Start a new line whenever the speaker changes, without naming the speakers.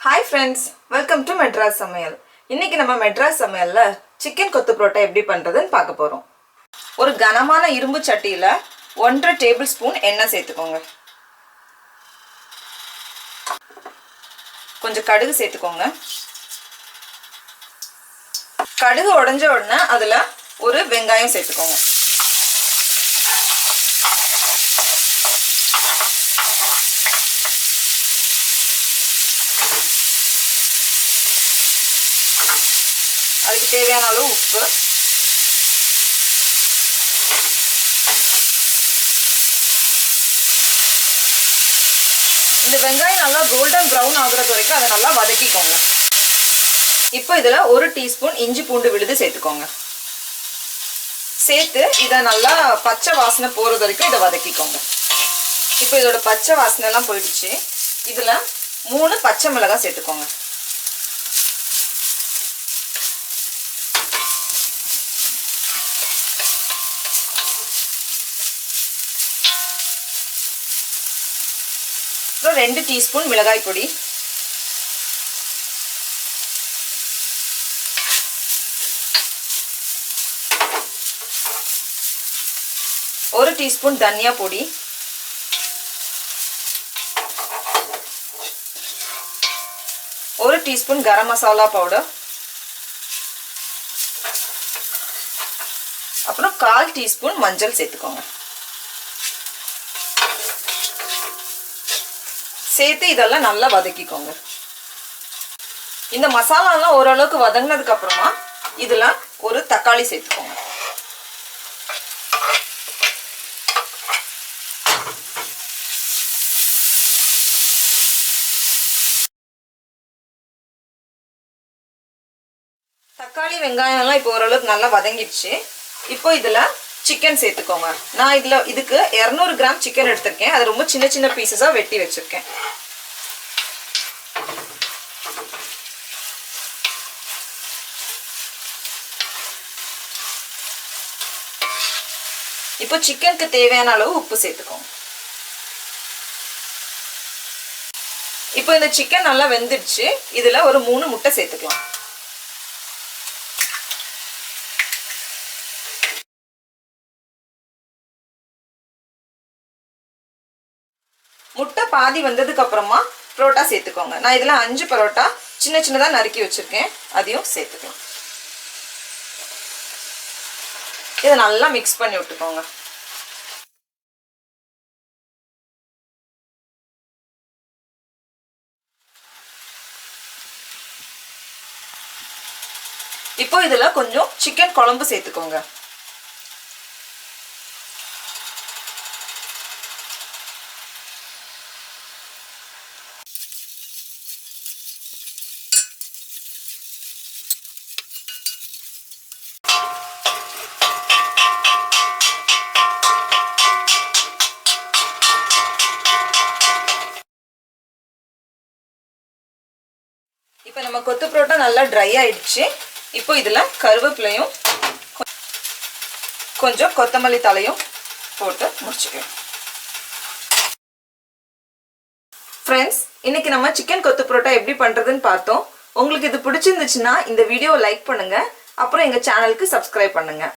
Hi friends, welcome to Madras Samayal. இன்னைக்கு நம்ம மெட்ராஸ் சமையல்ல சிக்கன் கொத்து புரோட்டா எப்படி பண்றதுன்னு பார்க்க போறோம். ஒரு கனமான இரும்பு சட்டியில 1.5 டேபிள் ஸ்பூன் எண்ணெய் சேர்த்துக்கோங்க. கொஞ்சம் கடுகு சேர்த்துக்கோங்க. கடுகு உடைஞ்ச உடனே அதுல ஒரு வெங்காயம் சேர்த்துக்கோங்க. அதுக்கு தேவையான அளவு உப்பு, இந்த வெங்காயம் நல்லா கோல்டன் பிரவுன் ஆகுறது வரைக்கும் அதை நல்லா வதக்கிக்கோங்க. இப்போ இதுல 1 டீஸ்பூன் இஞ்சி பூண்டு விழுது சேர்த்துக்கோங்க. சேர்த்து இதை நல்லா பச்சை வாசனை போறது வரைக்கும் இதை வதக்கிக்கோங்க. இப்போ இதோட பச்சை வாசனை எல்லாம் போயிடுச்சு. இதுல 3 பச்சை மிளகாய் சேர்த்துக்கோங்க. அப்புறம் 2 டீஸ்பூன் மிளகாய் பொடி, 1 டீஸ்பூன் தனியா பொடி, 1 டீஸ்பூன் கரம் மசாலா பவுடர், அப்புறம் 1/4 டீஸ்பூன் மஞ்சள் சேர்த்துக்கோங்க. சேர்த்து இதெல்லாம் நல்லா வதக்கிக்கோங்க. இந்த மசாலா எல்லாம் ஓரளவுக்கு வதங்கினதுக்கு அப்புறமா இதுல ஒரு தக்காளி சேர்த்துக்கோங்க. தக்காளி வெங்காயம் எல்லாம் இப்போ ஓரளவுக்கு நல்லா வதங்கிடுச்சு. இப்போ இதுல சிக்கன் சேர்த்துக்கோங்க. நான் இதுக்கு 200 கிராம் சிக்கன் எடுத்திருக்கேன். அது ரொம்ப சின்ன சின்ன பீசஸா வெட்டி வச்சிருக்கேன். இப்போ சிக்கனுக்கு தேவையான அளவு உப்பு சேர்த்துக்கோங்க. இப்போ இந்த சிக்கன் நல்லா வெந்துடுச்சு. இதுல ஒரு 3 முட்டை சேர்த்துக்கலாம். முட்டை பாதி வந்ததுக்கு அப்புறமா புரோட்டா சேர்த்துக்கோங்க. நான் இதுல 5 பரோட்டா சின்ன சின்னதா நறுக்கி வச்சிருக்கேன். அதையும் சேர்த்துக்கலாம். இதை நல்லா மிக்ஸ் பண்ணி விட்டுக்கோங்க. இப்போ இதுல கொஞ்சம் சிக்கன் குழம்பு சேர்த்துக்கோங்க. இப்போ நம்ம கொத்து புரோட்டா நல்லா ட்ரை ஆயிடுச்சு. இப்போ இதுல கருவேப்பிலையும் கொஞ்சம் கொத்தமல்லி தலையும் போட்டு முடிச்சுக்கலாம். ஃப்ரெண்ட்ஸ், இன்னைக்கு நம்ம சிக்கன் கொத்து புரோட்டா எப்படி பண்றதுன்னு பார்த்தோம். உங்களுக்கு இது பிடிச்சிருந்துச்சுன்னா இந்த வீடியோவை லைக் பண்ணுங்க. அப்புறம் எங்க சேனலுக்கு சப்ஸ்கிரைப் பண்ணுங்க.